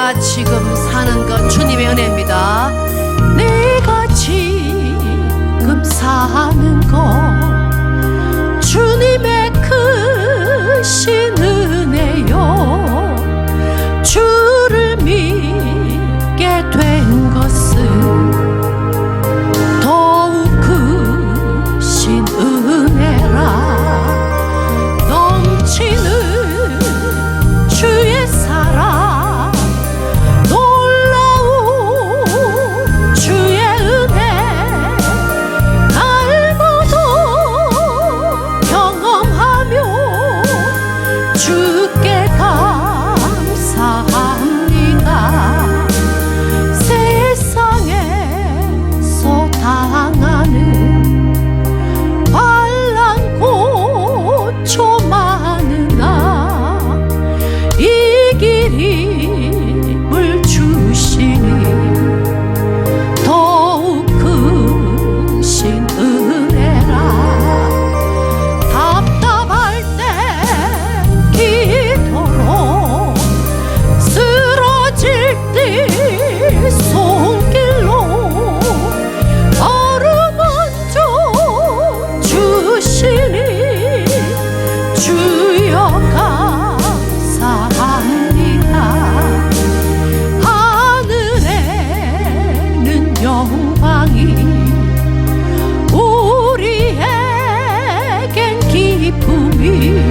내가 지금 사는 건 주님의 은혜입니다. 내가 지금 사는 건 주님의 크신 은혜요. 주를 믿게 된 것은 더욱 크신 은혜라. 넘치는 주의 사랑, 놀라운 주의 은혜, 날마다 경험하며 주께 감사합니다. 세상에서 당하는 환난 고초 많으나 이길 힘을 주시니 더욱 크신 은혜라. 답답할 때 기도로, 쓰러질 때 손길로 어루만져 주시니 주여 감사합니다. 하늘에는 영광이, 우리에겐 기쁨이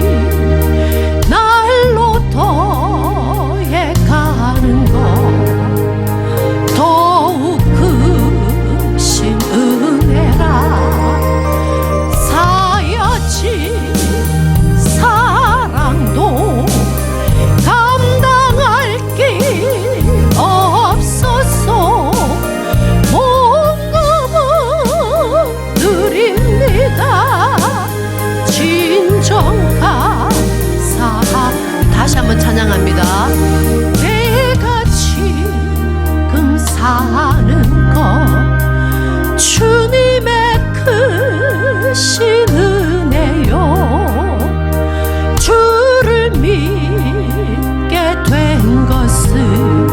날로 더해가는 것, 더욱 크신 은혜라. 사여진 사랑도 감당할 길 없어서 몸감은 드립니다. 진정 감사. 다시 한번 찬양합니다. 내가 지금 사는 것 주님의 크신 은혜요. 주를 믿게 된 것은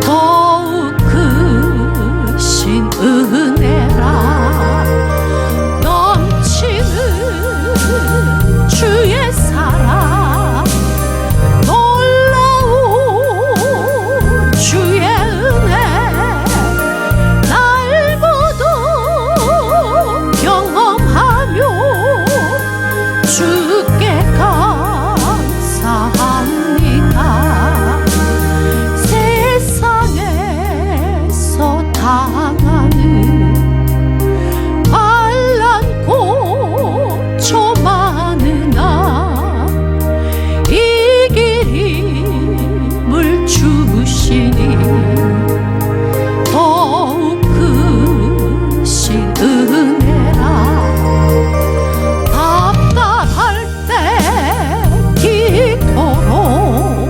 더욱 크신 은혜라. 넘치는 주의 사랑, 놀라운 주의 은혜, 날마다 경험하며 주께 감사합니다. 세상에서 당하는 환난 고초 많으나 이길 힘을 주시니 더욱 크신 은혜라. 답답할 때 기도로,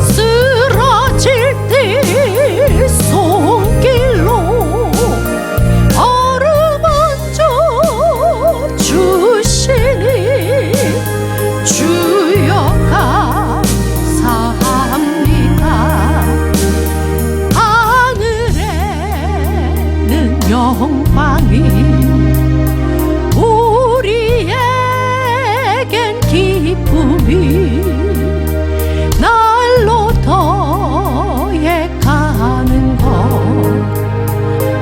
쓰러질 때 손길로 어루만져 주시니 주여 감사합니다. 하늘에는 영광이, 우리에겐 기쁨이 날로 더해가는 것,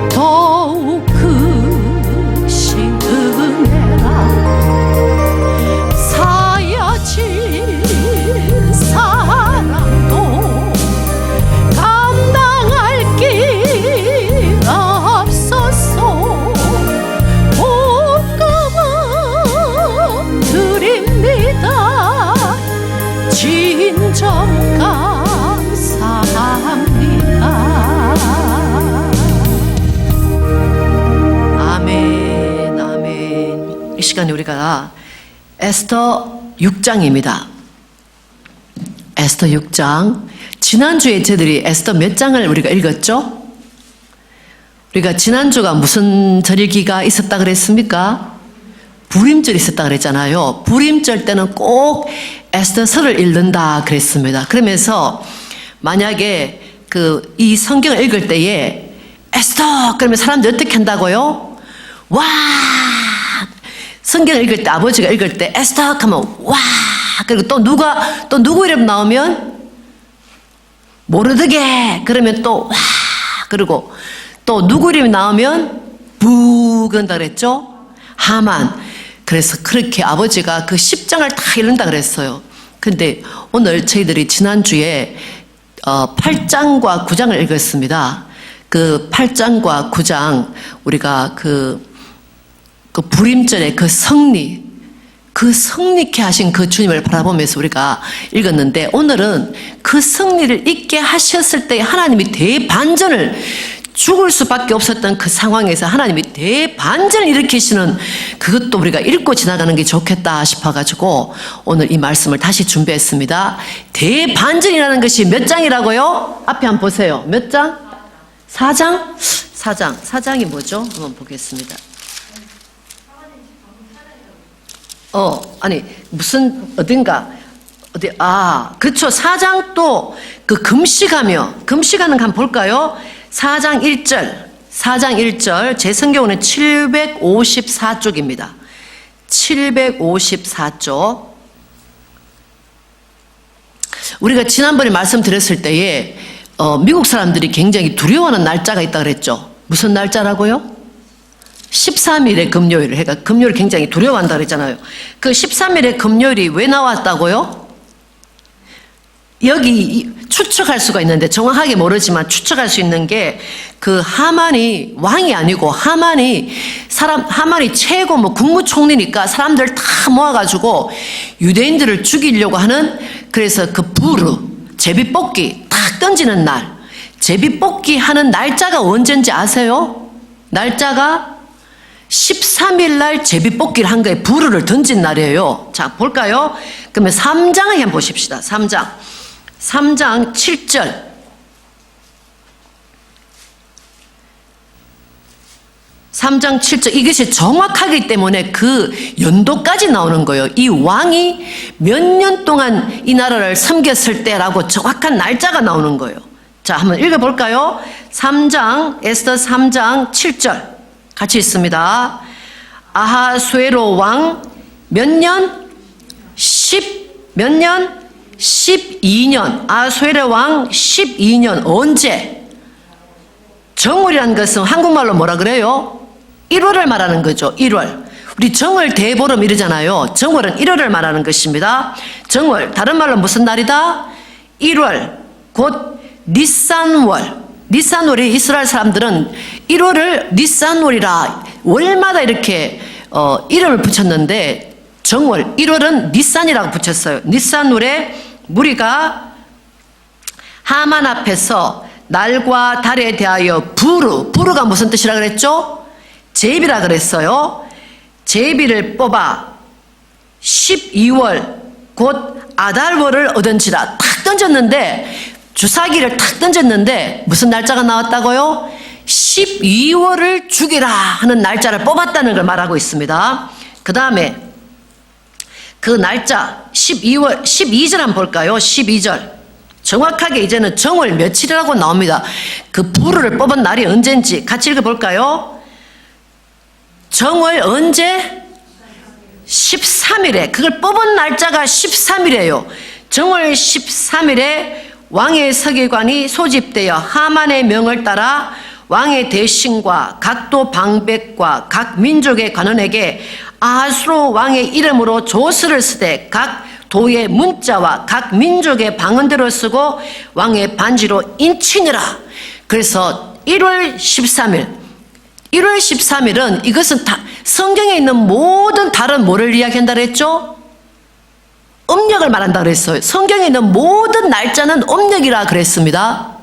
더욱 크신 은혜라. 사여진 사랑도 감당할 길 없어서 몸감은 드립니다. 진정 감사합니다. 아멘, 아멘. 이 시간에 우리가 에스더 6장입니다. 에스더 6장. 지난주에 저희들이 에스더 몇 장을 우리가 읽었죠? 우리가 지난주가 무슨 절기가 있었다 그랬습니까? 불임절이 있었다 그랬잖아요. 불임절 때는 꼭 에스더서를 읽는다 그랬습니다. 그러면서 만약에 이 성경을 읽을 때에 에스더 그러면 사람들이 어떻게 한다고요? 와! 성경을 읽을 때 아버지가 읽을 때 에스더 하면 와! 그리고 또 누구 이름 나오면 모르드게 그러면 또 와! 그리고 또 누구 이름이 나오면 부 그런다 그랬죠? 하만. 그래서 그렇게 아버지가 그 10장을 다 읽는다 그랬어요. 근데 오늘 저희들이 지난주에 8장과 9장을 읽었습니다. 그 8장과 9장 우리가 그 불임절의 그 성리케 하신 그 주님을 바라보면서 우리가 읽었는데 오늘은 그 승리를 있게 하셨을 때 하나님이 대반전을 죽을 수밖에 없었던 그 상황에서 하나님이 대반전을 일으키시는 그것도 우리가 읽고 지나가는 게 좋겠다 싶어가지고 오늘 이 말씀을 다시 준비했습니다. 대반전이라는 것이 몇 장이라고요? 앞에 한번 보세요. 몇 장? 4장? 4장이 뭐죠? 한번 보겠습니다. 아니 무슨 그쵸. 4장 또 그 금식하는 거 한번 볼까요? 4장 1절 제 성경은 754쪽입니다. 754쪽. 우리가 지난번에 말씀드렸을 때에 미국 사람들이 굉장히 두려워하는 날짜가 있다고 그랬죠. 무슨 날짜라고요? 13일의 금요일. 그러니까 금요일 굉장히 두려워한다 그랬잖아요. 그 13일의 금요일이 왜 나왔다고요? 여기 추측할 수가 있는데 정확하게 모르지만 추측할 수 있는 게 그 하만이 왕이 아니고 하만이 최고 국무총리니까 사람들 다 모아가지고 유대인들을 죽이려고 하는 그래서 그 제비뽑기 딱 던지는 날 제비뽑기 하는 날짜가 언제인지 아세요? 날짜가 13일 날 제비뽑기를 한 거에 부르를 던진 날이에요. 자 볼까요? 그러면 3장을 한번 보십시다. 3장 7절 3장 7절 이것이 정확하기 때문에 그 연도까지 나오는 거예요. 이 왕이 몇 년 동안 이 나라를 섬겼을 때라고 정확한 날짜가 나오는 거예요. 자 한번 읽어볼까요? 에스더 3장 7절 같이 있습니다. 아하수에로 왕 몇 년? 12년. 아하수에로 왕 12년. 언제? 정월이라는 것은 한국말로 뭐라 그래요? 1월을 말하는 거죠. 1월. 우리 정월 대보름 이러잖아요. 정월은 1월을 말하는 것입니다. 정월 다른 말로 무슨 날이다? 1월 곧 니산월. 니산월이 이스라엘 사람들은 1월을 니산월이라 월마다 이렇게 이름을 붙였는데 정월 1월은 니산이라고 붙였어요. 니산월에 무리가 하만 앞에서 날과 달에 대하여 부르가 무슨 뜻이라 그랬죠? 제비라 그랬어요. 제비를 뽑아 12월 곧 아달월을 얻은지라 탁 던졌는데 주사기를 탁 던졌는데 무슨 날짜가 나왔다고요? 12월을 죽이라 하는 날짜를 뽑았다는 걸 말하고 있습니다. 그 다음에 그 날짜 12절 한번 볼까요? 12절 정확하게 이제는 정월 며칠이라고 나옵니다. 그 부르를 뽑은 날이 언제인지 같이 읽어볼까요? 정월 언제? 13일에 그걸 뽑은 날짜가 13일이에요. 정월 13일에 왕의 서기관이 소집되어 하만의 명을 따라 왕의 대신과 각도 방백과 각 민족의 관원에게 아하수로 왕의 이름으로 조서를 쓰되 각 도의 문자와 각 민족의 방언대로 쓰고 왕의 반지로 인치니라. 그래서 1월 13일은 이것은 다 성경에 있는 모든 다른 뭐를 이야기한다 그랬죠? 음력을 말한다 그랬어요. 성경에 있는 모든 날짜는 음력이라 그랬습니다.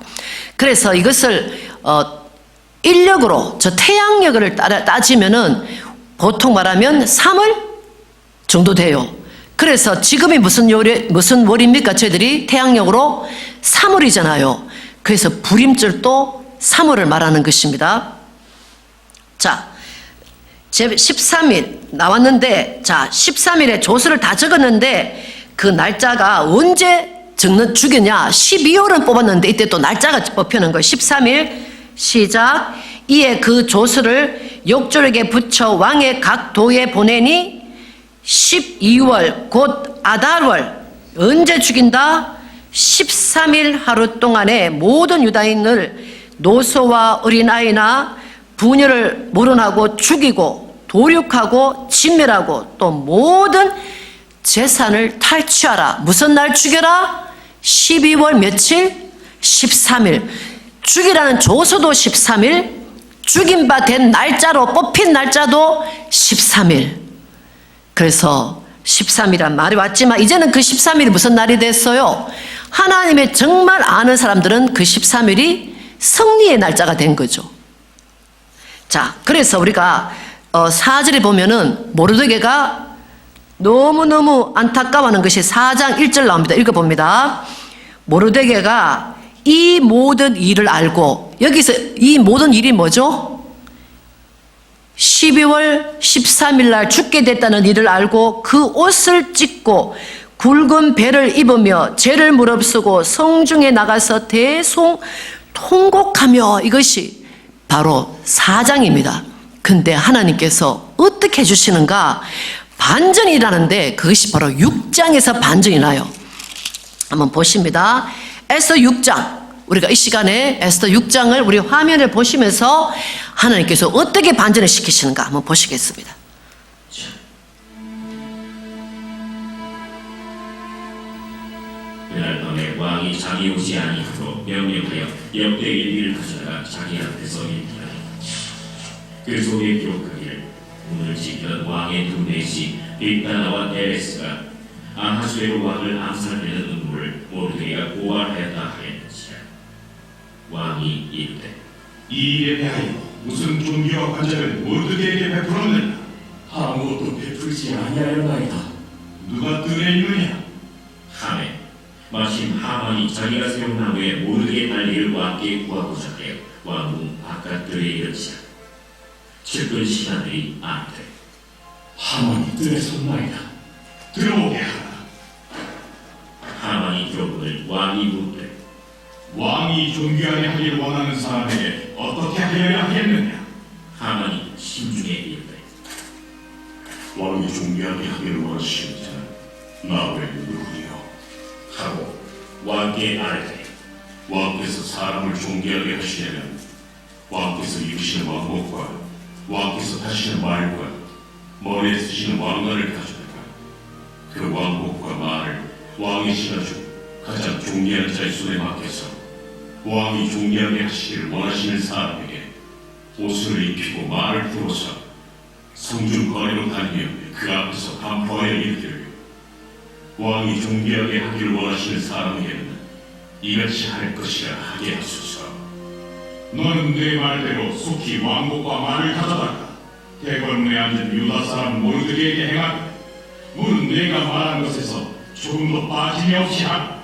그래서 이것을 인력으로 태양력을 따지면은 보통 말하면 3월 정도 돼요. 그래서 지금이 무슨 월입니까? 저희들이 태양력으로 3월이잖아요. 그래서 불임절도 3월을 말하는 것입니다. 자, 13일 나왔는데, 자, 13일에 조서를 다 적었는데, 그 날짜가 언제 죽이냐? 12월은 뽑았는데 이때 또 날짜가 뽑히는 거예요. 13일 시작. 이에 그 조서를 욕조에게 붙여 왕의 각 도에 보내니 12월 곧 아달월. 언제 죽인다? 13일 하루 동안에 모든 유다인을 노소와 어린아이나 부녀를 모론하고 죽이고 도륙하고 진멸하고 또 모든 재산을 탈취하라. 무슨 날 죽여라? 12월 며칠? 13일. 죽이라는 조서도 13일, 죽인 바 된 날짜로 뽑힌 날짜도 13일. 그래서 13일이란 말이 왔지만 이제는 그 13일이 무슨 날이 됐어요? 하나님의 정말 아는 사람들은 그 13일이 승리의 날짜가 된 거죠. 자, 그래서 우리가 4절에 보면은 모르드게가 너무너무 안타까워하는 것이 4장 1절 나옵니다. 읽어봅니다. 모르드게가 이 모든 일을 알고, 여기서 이 모든 일이 뭐죠? 12월 13일 날 죽게 됐다는 일을 알고 그 옷을 찢고 굵은 배를 입으며 죄를 무릅쓰고 성중에 나가서 대송 통곡하며, 이것이 바로 4장입니다. 근데 하나님께서 어떻게 해주시는가? 반전이 일어나는데 그것이 바로 6장에서 반전이 나요. 한번 보십니다. 에스더 6장. 우리가 이 시간에 에스더 6장을 우리 화면을 보시면서 하나님께서 어떻게 반전을 시키시는가 한번 보시겠습니다. 그날 밤에 왕이 자기 오지 아니하도록 명령하여 역대 일기를 가져다가 자기 앞에서 읽히라. 그 속에 기록하기를 문을 지키던 왕의 두 내시 빅다나와 데레스가 아하수에로 왕을 암살하려는 음모를 모르드게가 고발하였다 하였는지라. 왕이 이르되 이 일에 대하여 무슨 종교와 관절을 모르드게에게 베풀었느냐? 아무것도 베풀지 아니하였나이다. 누가 뜰에 있느냐? 하매 마침 하만이 자기가 세운 나무에 모르드게 달리를 왕께 구하고자 하여 왕궁 바깥들에 이르지라. 측근 신하들이 아뢰되 하만이 뜰에 섰나이다. 들어오게 하라. 하만이 들어보니 왕이 묻되 왕이 존귀하게 하기를 원하는 사람에게 어떻게 하여야 하겠느냐? 하만이 심중에 이르되 왕이 존귀하게 하기를 원하시는 자는 나 외에 누구리요? 하고 왕께 아뢰되 왕께서 사람을 존귀하게 하시려면 왕께서 입으시는 왕복과 왕께서 타시는 말과 머리에 쓰시는 왕관을 가져다가 그 왕복과 말을 왕의 신하 중 가장 존귀한 자의 손에 맡겨서 왕이 존귀하게 하시기를 원하시는 사람에게 옷을 입히고 말을 풀어서 성중 거리로 다니며 그 앞에서 반포하여 이르기를 왕이 존귀하게 하기를 원하시는 사람에게는 이같이 할 것이라 하게 하소서. 너는 내 말대로 속히 왕복과 말을 가져다가 대궐문에 앉은 유다 사람 모르드게에게 행하되 문은 내가 말한 것에서 조금도 빠짐이 없이 하라.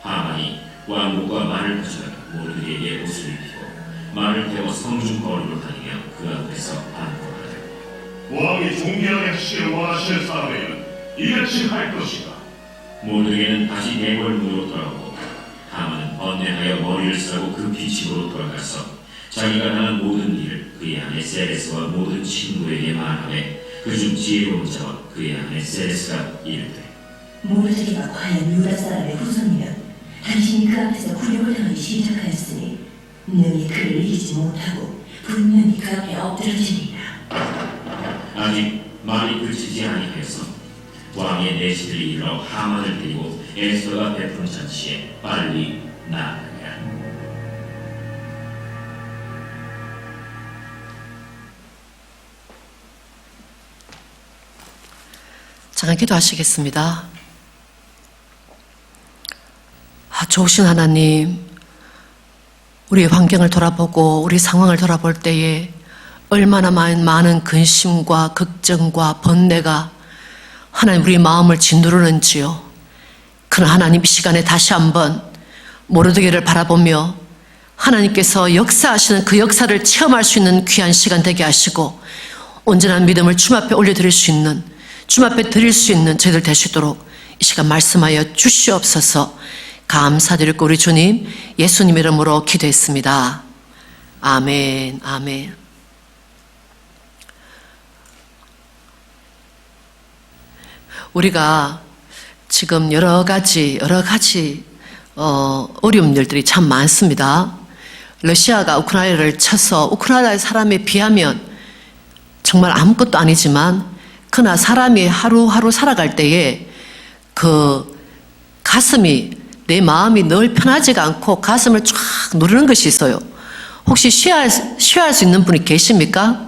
하만이 왕복과 말을 가져다가 모르드게에게 옷을 입히고 말을 태워 성중 거리로 다니며 그 앞에서 반포하되 왕이 존귀하게 하시기를 원하시는 사람에게는 이같이 할 것이다. 모르드게는 다시 대궐문으로 돌아오고 하만은 번뇌하여 머리를 싸고 급히 집으로 돌아가서 자기가 하는 모든 일을 그의 아내 세레스와 모든 친구에게 말하되 그중 지혜로운 자와 그의 아내 세레스가 이르되 모르드게가 과연 유다 사람의 후손이면 당신이 그 앞에서 굴욕을 당하기 시작하였으니 능히 그를 이기지 못하고 분명히 그 앞에 엎드러지리라. 아직 말이 그치지 아니하여서 왕의 내시를 이르러 하만을 데리고 에스더가 베푼 잔치에 빨리 나아가니라. 잠깐 기도하시겠습니다. 좋으신 하나님, 우리의 환경을 돌아보고 우리 상황을 돌아볼 때에 얼마나 많은 근심과 걱정과 번뇌가 하나님 우리 마음을 짓누르는지요. 그러나 하나님 이 시간에 다시 한번 모르드게를 바라보며 하나님께서 역사하시는 그 역사를 체험할 수 있는 귀한 시간 되게 하시고 온전한 믿음을 주님 앞에 올려드릴 수 있는, 주님 앞에 드릴 수 있는 저희들 되시도록 이 시간 말씀하여 주시옵소서. 감사드리고 우리 주님 예수님 이름으로 기도했습니다. 아멘. 아멘. 우리가 지금 여러 가지 어려운 일들이 참 많습니다. 러시아가 우크라이나를 쳐서 우크라이나 사람에 비하면 정말 아무것도 아니지만 그러나 사람이 하루하루 살아갈 때에 그 가슴이 내 마음이 늘 편하지가 않고 가슴을 쫙 누르는 것이 있어요. 혹시 쉬어할 수 있는 분이 계십니까?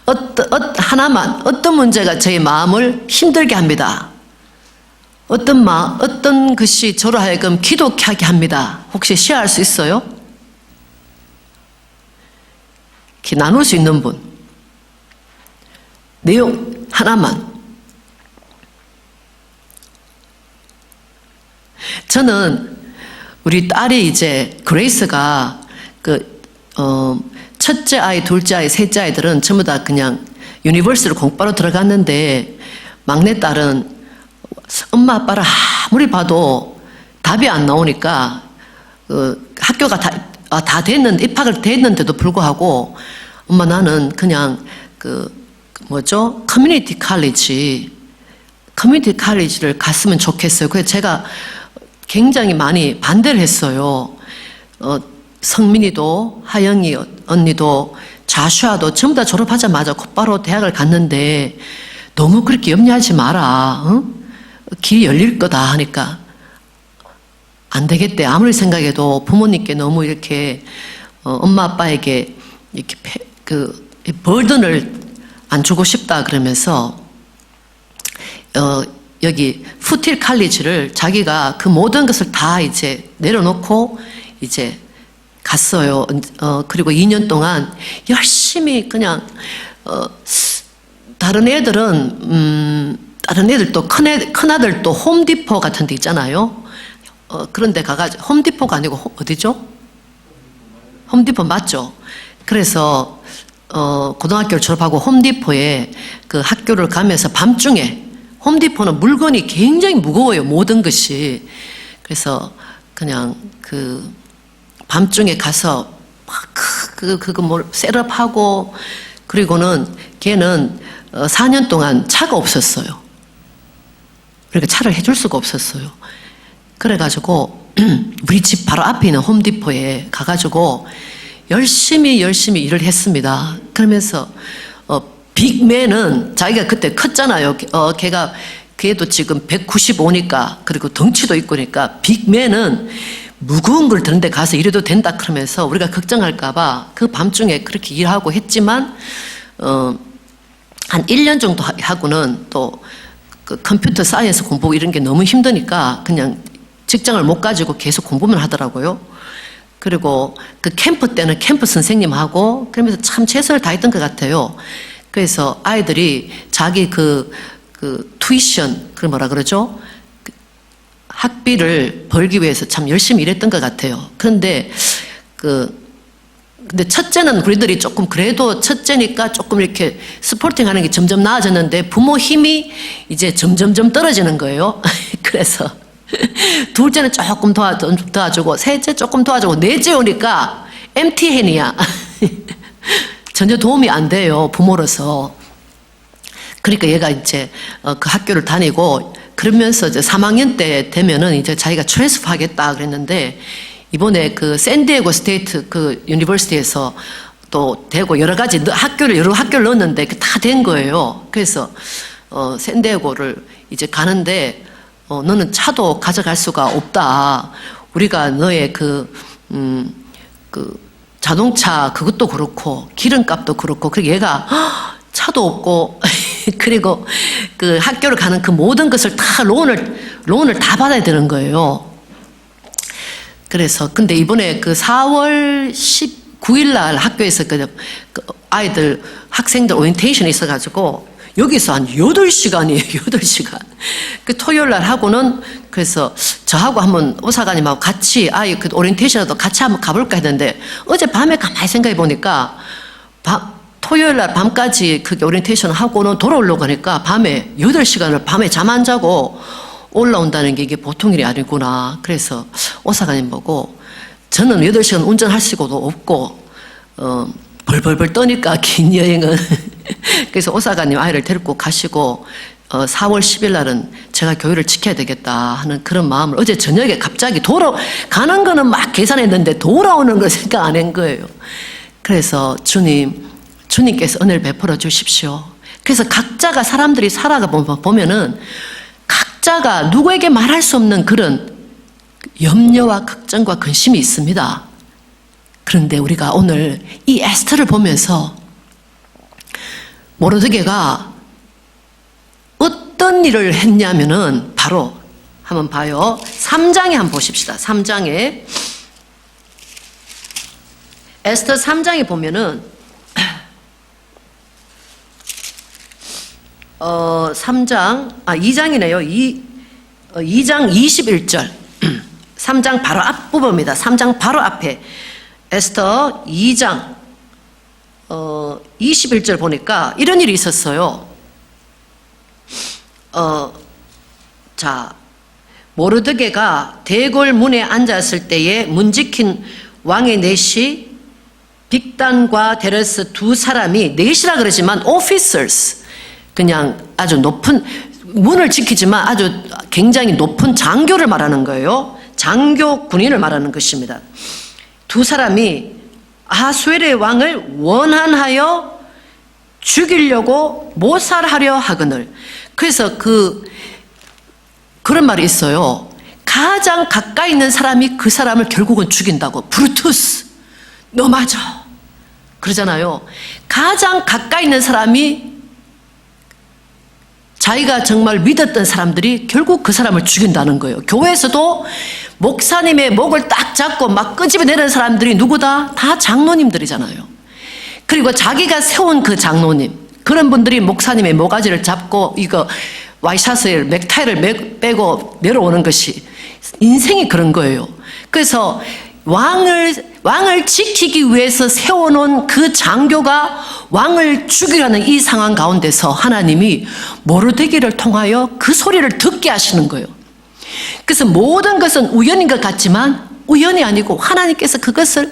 어떤 문제가 저의 마음을 힘들게 합니다. 어떤 것이 저로 하여금 기도케 하게 합니다. 혹시 쉬어할 수 있어요? 이렇게 나눌 수 있는 분. 내용 하나만. 저는 우리 딸이 이제 그레이스가 첫째 아이, 둘째 아이, 셋째 아이들은 전부 다 그냥 유니버시티로 공부하러 들어갔는데 막내 딸은 엄마 아빠를 아무리 봐도 답이 안 나오니까 학교가 다 됐는데 입학을 됐는데도 불구하고 엄마 나는 그냥 커뮤니티 칼리지를 갔으면 좋겠어요. 그래서 제가 굉장히 많이 반대를 했어요. 성민이도, 하영이 언니도, 자슈아도 전부 다 졸업하자마자 곧바로 대학을 갔는데 너무 그렇게 염려하지 마라. 응? 길이 열릴 거다 하니까 안 되겠대. 아무리 생각해도 부모님께 너무 이렇게 엄마 아빠에게 이렇게 버든을 안 주고 싶다 그러면서 여기 푸틸 칼리지를 자기가 그 모든 것을 다 이제 내려놓고 이제 갔어요. 그리고 2년 동안 열심히 그냥 다른 애들도 큰아들도 홈디포 같은 데 있잖아요. 그런 데 가가지고 홈디포가 아니고 어디죠? 홈디포 맞죠? 그래서 고등학교를 졸업하고 홈디포에 그 학교를 가면서 밤중에 홈디포는 물건이 굉장히 무거워요. 모든 것이. 그래서 그냥 밤중에 가서 막 셋업하고 그리고는 걔는 4년 동안 차가 없었어요. 그러니까 차를 해줄 수가 없었어요. 그래가지고 우리 집 바로 앞에 있는 홈디포에 가가지고 열심히 일을 했습니다. 그러면서 빅맨은 자기가 그때 컸잖아요. 걔도 지금 195니까 그리고 덩치도 있고니까 빅맨은 무거운 걸 드는 데 가서 일해도 된다 그러면서 우리가 걱정할까 봐 그 밤중에 그렇게 일하고 했지만 한 1년 정도 하고는 또 그 컴퓨터 사이언스 공부 이런 게 너무 힘드니까 그냥 직장을 못 가지고 계속 공부만 하더라고요. 그리고 그 캠프 때는 캠프 선생님하고 그러면서 참 최선을 다했던 것 같아요. 그래서 아이들이 자기 투이션, 뭐라 그러죠? 학비를 벌기 위해서 참 열심히 일했던 것 같아요. 그런데 근데 첫째는 우리들이 조금 그래도 첫째니까 조금 이렇게 스포팅 하는 게 점점 나아졌는데 부모 힘이 이제 점점점 떨어지는 거예요. 그래서 둘째는 조금 도와주고 셋째 조금 도와주고 넷째 오니까 empty hand이야. 전혀 도움이 안 돼요. 부모로서. 그러니까 얘가 이제 그 학교를 다니고 그러면서 이제 3학년 때 되면은 이제 자기가 트랜스퍼 하겠다 그랬는데 이번에 그 샌디에고 스테이트 그 유니버시티에서 또 되고 여러 가지 여러 학교를 넣었는데 다 된 거예요. 그래서 샌디에고를 이제 가는데 너는 차도 가져갈 수가 없다. 우리가 너의 그 자동차 그것도 그렇고 기름값도 그렇고 그리고 얘가 차도 없고 그리고 그 학교를 가는 그 모든 것을 다 론을 다 받아야 되는 거예요. 그래서 근데 이번에 그 4월 19일 날 학교에서 그 아이들 학생들 오리엔테이션이 있어가지고 여기서 한 8시간이에요. 8시간. 그 토요일 날 하고는 그래서 저하고 한번 오사관님하고 같이 아이 그 오리엔테이션도 같이 한번 가볼까 했는데 어젯밤에 가만히 생각해 보니까 토요일 날 밤까지 그 오리엔테이션 하고는 돌아오려고 하니까 밤에 8시간을 밤에 잠 안 자고 올라온다는 게 이게 보통 일이 아니구나. 그래서 오사관님 보고 저는 8시간 운전할 수도 없고 벌벌벌 떠니까 긴 여행은 그래서 오사관님 아이를 데리고 가시고 4월 10일 날은 제가 교회를 지켜야 되겠다 하는 그런 마음을 어제 저녁에 갑자기 가는 거는 막 계산했는데 돌아오는 걸 생각 안 한 거예요. 그래서 주님께서 은혜를 베풀어 주십시오. 그래서 각자가 사람들이 살아가 보면은 각자가 누구에게 말할 수 없는 그런 염려와 걱정과 근심이 있습니다. 그런데 우리가 오늘 이 에스더를 보면서 모르드게가 어떤 일을 했냐면은 바로 한번 봐요. 3장에 한번 보십시다. 3장에 에스더 3장에 보면은 2장이네요. 2장 21절. 3장 바로 앞부분입니다. 3장 바로 앞에 에스더 2장 21절 보니까 이런 일이 있었어요. 자, 모르드게가 대궐 문에 앉았을 때에 문지킨 왕의 넷이 빅단과 데레스 두 사람이 넷이라 그러지만 officers 그냥 아주 높은 문을 지키지만 아주 굉장히 높은 장교를 말하는 거예요. 장교 군인을 말하는 것입니다. 두 사람이 아하수엘의 왕을 원한하여 죽이려고 모살하려 하거늘. 그래서 그런 말이 있어요. 가장 가까이 있는 사람이 그 사람을 결국은 죽인다고. 브루투스, 너 맞아. 그러잖아요. 가장 가까이 있는 사람이 자기가 정말 믿었던 사람들이 결국 그 사람을 죽인다는 거예요. 교회에서도 목사님의 목을 딱 잡고 막 끄집어내는 사람들이 누구다? 다 장로님들이잖아요. 그리고 자기가 세운 그 장로님, 그런 분들이 목사님의 모가지를 잡고 이거 와이셔츠에 넥타이를 빼고 내려오는 것이 인생이 그런 거예요. 그래서 왕을 지키기 위해서 세워놓은 그 장교가 왕을 죽이려는 이 상황 가운데서 하나님이 모르드게를 통하여 그 소리를 듣게 하시는 거예요. 그래서 모든 것은 우연인 것 같지만 우연이 아니고 하나님께서 그것을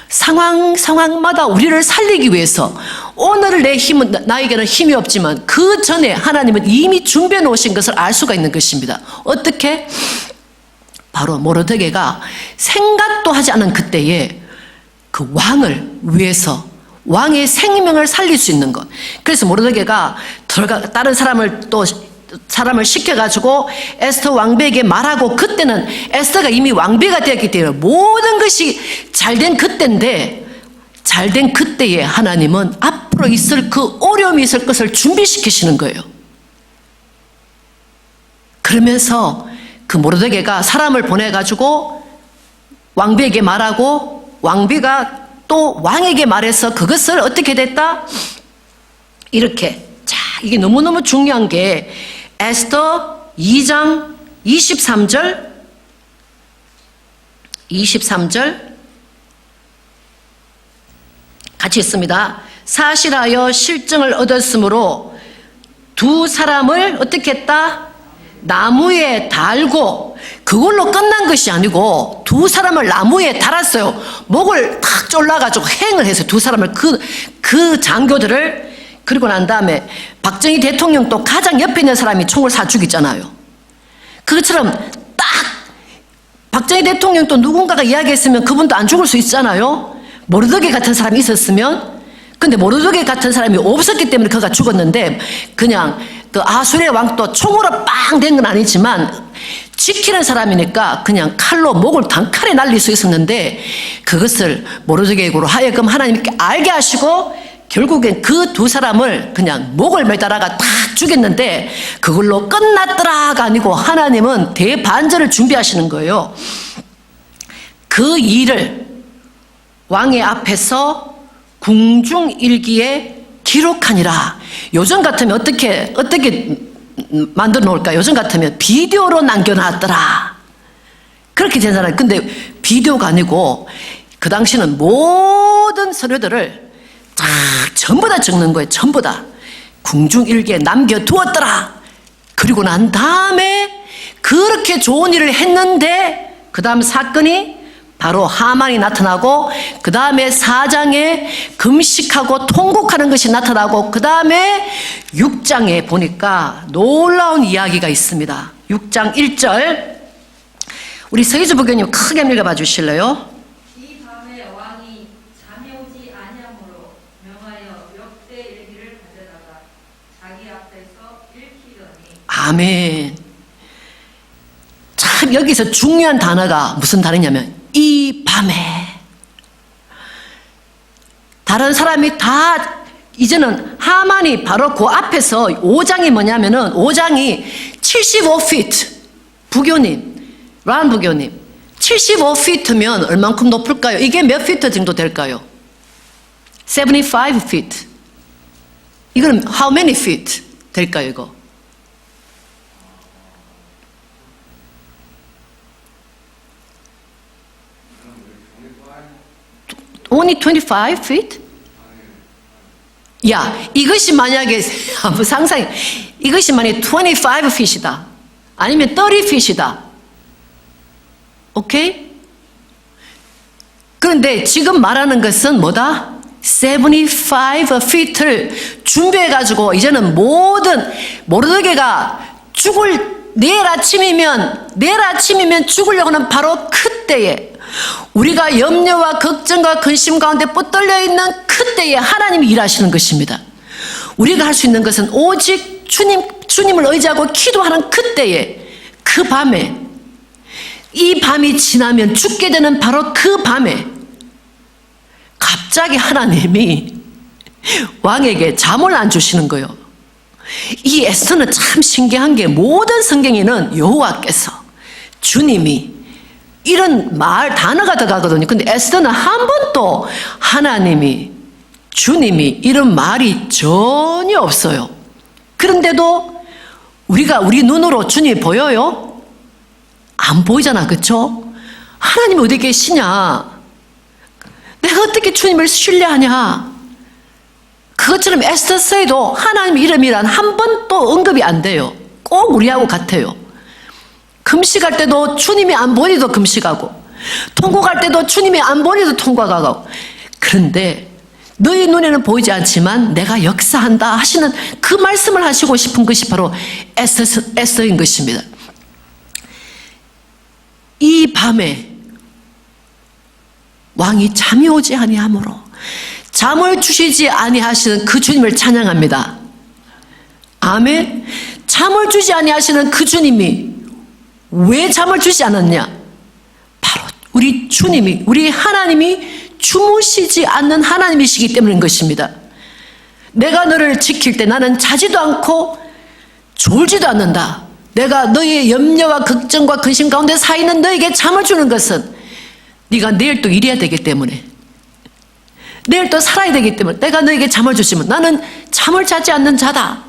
상황마다 우리를 살리기 위해서 오늘 나에게는 힘이 없지만 그 전에 하나님은 이미 준비해 놓으신 것을 알 수가 있는 것입니다. 어떻게? 바로 모르드게가 생각도 하지 않은 그때에 그 왕을 위해서 왕의 생명을 살릴 수 있는 것. 그래서 모르드게가 다른 사람을 시켜가지고 에스더 왕비에게 말하고 그때는 에스더가 이미 왕비가 되었기 때문에 모든 것이 잘된 그때인데 잘된 그때에 하나님은 앞으로 있을 그 어려움이 있을 것을 준비시키시는 거예요. 그러면서 그 모르드게가 사람을 보내가지고 왕비에게 말하고 왕비가 또 왕에게 말해서 그것을 어떻게 됐다? 이렇게. 자, 이게 너무너무 중요한 게 에스더 2장 23절 같이 있습니다. 사실하여 실증을 얻었으므로 두 사람을 어떻게 했다? 나무에 달고 그걸로 끝난 것이 아니고 두 사람을 나무에 달았어요. 목을 탁 졸라가지고 행을 해서 두 사람을 그 장교들을 그리고 난 다음에 박정희 대통령도 가장 옆에 있는 사람이 총을 쏴 죽이잖아요. 그것처럼 딱 박정희 대통령도 누군가가 이야기했으면 그분도 안 죽을 수 있잖아요. 모르드게 같은 사람이 있었으면. 근데 모르드게 같은 사람이 없었기 때문에 그가 죽었는데 그냥 그 아수르의 왕도 총으로 빵 된 건 아니지만 지키는 사람이니까 그냥 칼로 목을 단칼에 날릴 수 있었는데 그것을 모르드게로 하여금 하나님께 알게 하시고 결국엔 그 두 사람을 그냥 목을 매달아가 탁 죽였는데 그걸로 끝났더라가 아니고 하나님은 대반전을 준비하시는 거예요. 그 일을 왕의 앞에서 궁중일기에 기록하니라. 요즘 같으면 어떻게 만들어 놓을까? 요즘 같으면 비디오로 남겨놨더라. 그렇게 되잖아요. 근데 비디오가 아니고 그 당시는 모든 서류들을 쫙 전부 다 적는 거예요. 전부 다. 궁중일기에 남겨두었더라. 그리고 난 다음에 그렇게 좋은 일을 했는데 그 다음 사건이 바로 하만이 나타나고 그 다음에 4장에 금식하고 통곡하는 것이 나타나고 그 다음에 6장에 보니까 놀라운 이야기가 있습니다. 6장 1절 우리 서희주 부교님 크게 읽어봐 주실래요? 이 밤에 왕이 잠이 오지 아니하므로 명하여 역대 일기를 가져다가 자기 앞에서 읽히더니 아멘. 참 여기서 중요한 단어가 무슨 단어냐면 이 밤에. 다른 사람이 다 이제는 하만이 바로 그 앞에서 5장이 뭐냐면은 5장이 75feet 부교님 란 부교님 75feet면 얼만큼 높을까요? 이게 몇 피트 정도 될까요? 75feet. 이거는 how many feet 될까요 이거? Only 25 feet? 야, 이것이 만약에 한번 상상해. 이것이 만약에 25 feet이다. 아니면 30 feet이다. 오케이? 그런데 지금 말하는 것은 뭐다? 75 feet를 준비해가지고 이제는 모든 모르드게가 내일 아침이면 죽으려고 하는 바로 그때에 우리가 염려와 걱정과 근심 가운데 뻗떨려 있는 그때에 하나님이 일하시는 것입니다. 우리가 할 수 있는 것은 오직 주님을 의지하고 기도하는 그때에 그 밤에 이 밤이 지나면 죽게 되는 바로 그 밤에 갑자기 하나님이 왕에게 잠을 안 주시는 거예요. 이 에스더는 참 신기한 게 모든 성경에는 여호와께서 주님이 이런 단어가 들어가거든요. 근데 에스더는 한 번도 하나님이 주님이 이런 말이 전혀 없어요. 그런데도 우리 눈으로 주님이 보여요? 안 보이잖아. 그렇죠? 하나님이 어디 계시냐? 내가 어떻게 주님을 신뢰하냐? 그것처럼 에스더서에도 하나님 이름이란 한 번도 언급이 안 돼요. 꼭 우리하고 같아요. 금식할 때도 주님이 안 보니도 금식하고 통곡할 때도 주님이 안 보니도 통곡하고 그런데 너희 눈에는 보이지 않지만 내가 역사한다 하시는 그 말씀을 하시고 싶은 것이 바로 에스더인 것입니다. 이 밤에 왕이 잠이 오지 아니하므로 잠을 주시지 아니하시는 그 주님을 찬양합니다. 아멘. 잠을 주지 아니하시는 그 주님이 왜 잠을 주지 않았냐? 바로 우리 주님이 우리 하나님이 주무시지 않는 하나님이시기 때문인 것입니다. 내가 너를 지킬 때 나는 자지도 않고 졸지도 않는다. 내가 너의 염려와 걱정과 근심 가운데 사 있는 너에게 잠을 주는 것은 네가 내일 또 일해야 되기 때문에 내일 또 살아야 되기 때문에 내가 너에게 잠을 주시면 나는 잠을 자지 않는 자다.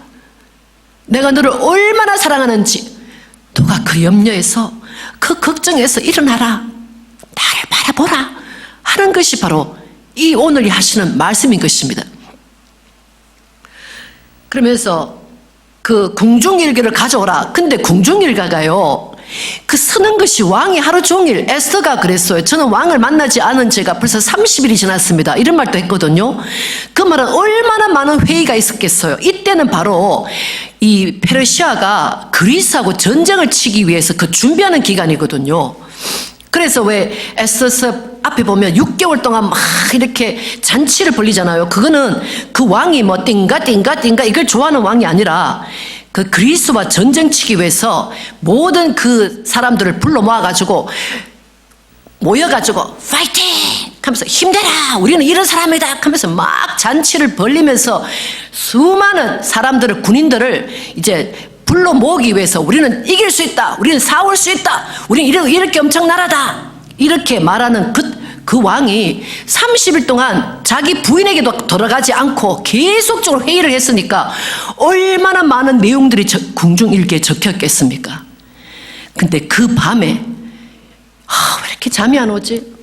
내가 너를 얼마나 사랑하는지 너가 그 염려에서 그 걱정에서 일어나라. 나를 바라보라 하는 것이 바로 이 오늘이 하시는 말씀인 것입니다. 그러면서 그 궁중일기를 가져오라. 근데 궁중일가가요 그 쓰는 것이 왕이 하루 종일 에스더가 그랬어요. 저는 왕을 만나지 않은 지가 벌써 30일이 지났습니다. 이런 말도 했거든요. 그 말은 얼마나 많은 회의가 있었겠어요. 이때는 바로 이 페르시아가 그리스하고 전쟁을 치기 위해서 그 준비하는 기간이거든요. 그래서 왜 에스더 앞에 보면 6개월 동안 막 이렇게 잔치를 벌리잖아요. 그거는 그 왕이 뭐 띵가 이걸 좋아하는 왕이 아니라 그 그리스와 전쟁 치기 위해서 모든 그 사람들을 불러 모아가지고 파이팅! 하면서 힘내라! 우리는 이런 사람이다! 하면서 막 잔치를 벌리면서 수많은 사람들을, 군인들을 이제 불러 모으기 위해서 우리는 이길 수 있다! 우리는 싸울 수 있다! 우리는 이렇게 엄청나다! 이렇게 말하는 그 왕이 30일 동안 자기 부인에게도 돌아가지 않고 계속적으로 회의를 했으니까 얼마나 많은 내용들이 궁중일기에 적혔겠습니까? 근데 그 밤에 왜 이렇게 잠이 안 오지?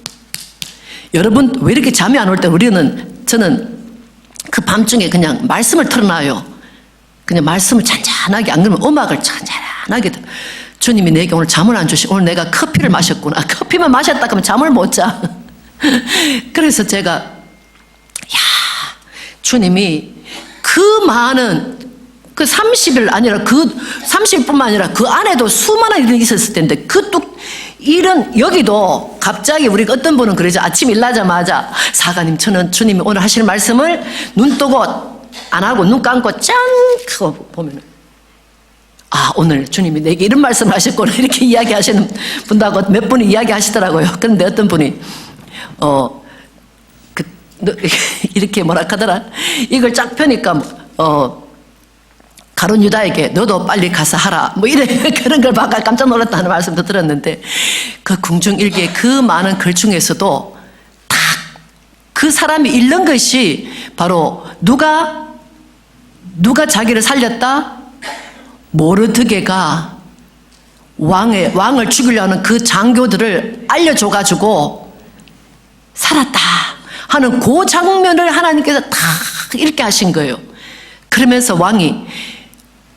여러분 왜 이렇게 잠이 안 올 때 저는 그 밤중에 그냥 말씀을 틀어놔요. 그냥 말씀을 잔잔하게, 안 그러면 음악을 잔잔하게. 주님이 내게 오늘 잠을 안 주시, 오늘 내가 커피를 마셨구나. 커피만 마셨다 그러면 잠을 못 자. 그래서 제가, 야, 주님이 그 많은, 그 30일 아니라 그 30일뿐만 아니라 그 안에도 수많은 일이 있었을 텐데 일은 여기도 갑자기 우리가 어떤 분은 그러죠. 아침 일나자마자 사가님 저는 주님이 오늘 하실 말씀을 눈 뜨고 안 하고 눈 감고 짠 하고 보면은 오늘 주님이 내게 이런 말씀을 하셨구나 이렇게 이야기하시는 분하고 몇 분이 이야기하시더라고요. 그런데 어떤 분이 이렇게 뭐라 하더라. 이걸 쫙 펴니까 가룟 유다에게 너도 빨리 가서 하라 뭐 이래 그런 걸 봐 깜짝 놀랐다는 말씀도 들었는데 그 궁중일기의 그 많은 글 중에서도 딱 그 사람이 읽는 것이 바로 누가 자기를 살렸다? 모르드게가 왕을 죽이려는 그 장교들을 알려줘가지고 살았다 하는 그 장면을 하나님께서 다 읽게 하신 거예요. 그러면서 왕이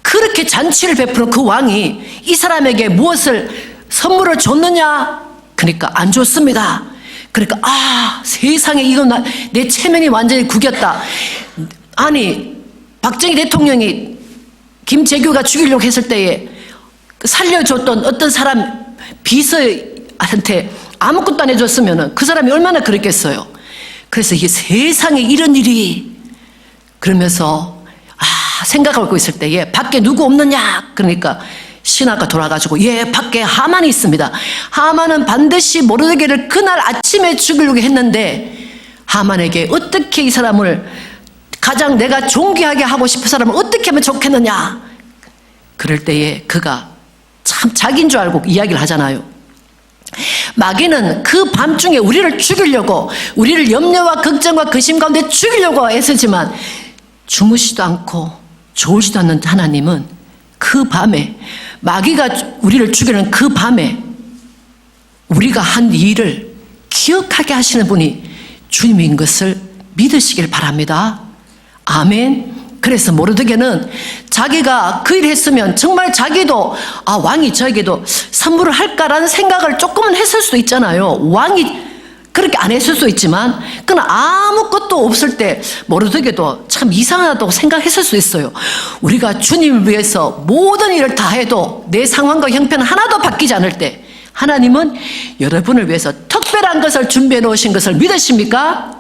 그렇게 잔치를 베푸는 그 왕이 이 사람에게 무엇을 선물을 줬느냐? 그러니까 안 줬습니다. 그러니까 세상에 이건 내 체면이 완전히 구겼다. 아니 박정희 대통령이 김재규가 죽이려고 했을 때에 살려줬던 어떤 사람 비서한테 아무것도 안 해줬으면 그 사람이 얼마나 그랬겠어요. 그래서 이게 세상에 이런 일이 그러면서 생각하고 있을 때에 밖에 누구 없느냐? 그러니까 신하가 돌아가지고 밖에 하만이 있습니다. 하만은 반드시 모르드게를 그날 아침에 죽이려고 했는데 하만에게 어떻게 이 사람을 가장 내가 존귀하게 하고 싶은 사람을 어떻게 하면 좋겠느냐? 그럴 때에 그가 참 자기인 줄 알고 이야기를 하잖아요. 마귀는 그 밤중에 우리를 죽이려고 우리를 염려와 걱정과 근심 가운데 죽이려고 애쓰지만 주무시지도 않고 좋으시도 않는 하나님은 그 밤에 마귀가 우리를 죽이는 그 밤에 우리가 한 일을 기억하게 하시는 분이 주님인 것을 믿으시길 바랍니다. 아멘. 그래서 모르드게는 자기가 그 일을 했으면 정말 자기도 왕이 저에게도 선물을 할까라는 생각을 조금은 했을 수도 있잖아요. 왕이 그렇게 안 했을 수도 있지만 그러나 아무것도 없을 때 모르드게도 참 이상하다고 생각했을 수 있어요. 우리가 주님을 위해서 모든 일을 다 해도 내 상황과 형편은 하나도 바뀌지 않을 때 하나님은 여러분을 위해서 특별한 것을 준비해 놓으신 것을 믿으십니까?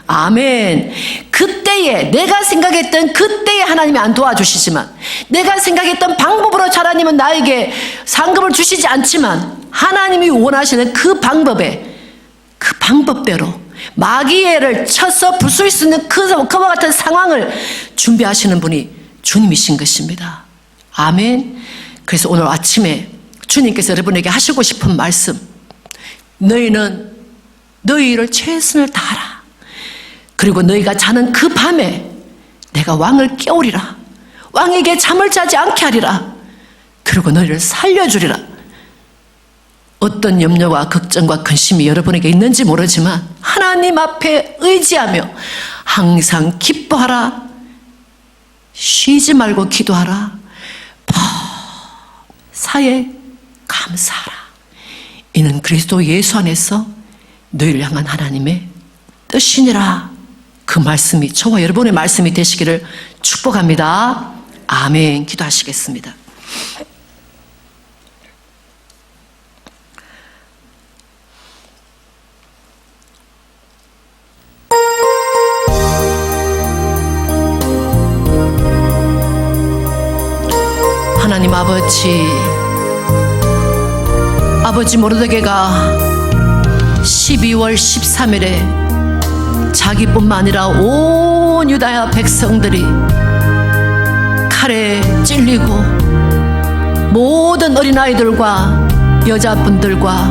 아멘. 그때에 내가 생각했던 그때에 하나님이 안 도와주시지만 내가 생각했던 방법으로 하나님은 나에게 상급을 주시지 않지만 하나님이 원하시는 그 방법대로 마귀를 쳐서 부술 수 있는 그와 같은 상황을 준비하시는 분이 주님이신 것입니다. 아멘. 그래서 오늘 아침에 주님께서 여러분에게 하시고 싶은 말씀, 너희는 너희 일을 최선을 다하라. 그리고 너희가 자는 그 밤에 내가 왕을 깨우리라. 왕에게 잠을 자지 않게 하리라. 그리고 너희를 살려주리라. 어떤 염려와 걱정과 근심이 여러분에게 있는지 모르지만 하나님 앞에 의지하며 항상 기뻐하라. 쉬지 말고 기도하라. 범사에 감사하라. 이는 그리스도 예수 안에서 너희를 향한 하나님의 뜻이니라. 그 말씀이 저와 여러분의 말씀이 되시기를 축복합니다. 아멘. 기도하시겠습니다. 하나님 아버지 모르드게가 12월 13일에 자기뿐만 아니라 온 유다야 백성들이 칼에 찔리고 모든 어린아이들과 여자분들과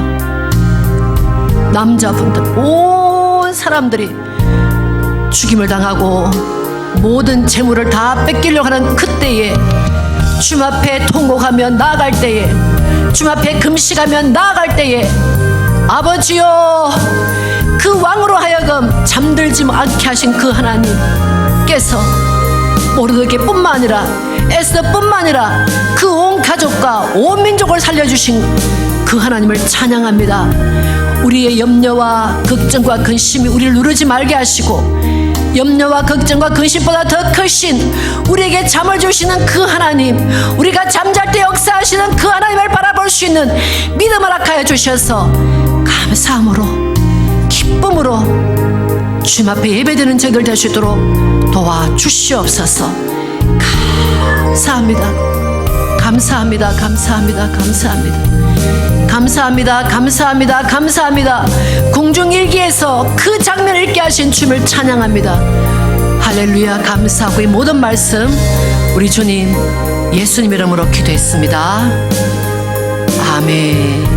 남자분들 온 사람들이 죽임을 당하고 모든 재물을 다 뺏기려고 하는 그때에 주님 앞에 통곡하며 나아갈 때에 주님 앞에 금식하며 나아갈 때에 아버지여 그 왕으로 하여금 잠들지 않게 하신 그 하나님 하나님께서 모르드게뿐만 아니라 에스더뿐만 아니라 그 온 가족과 온 민족을 살려주신 그 하나님을 찬양합니다. 우리의 염려와 걱정과 근심이 우리를 누르지 말게 하시고, 염려와 걱정과 근심보다 더 크신 우리에게 잠을 주시는 그 하나님, 우리가 잠잘 때 역사하시는 그 하나님을 바라볼 수 있는 믿음을 허락하여 주셔서 감사함으로 기쁨으로 주님 앞에 예배드리는 저희들 될 수 있도록 도와주시옵소서. 감사합니다. 감사합니다. 감사합니다. 감사합니다. 감사합니다. 감사합니다. 감사합니다. 공중일기에서 그 장면을 읽게 하신 주님을 찬양합니다. 할렐루야. 감사하고 이 모든 말씀 우리 주님 예수님 이름으로 기도했습니다. 아멘.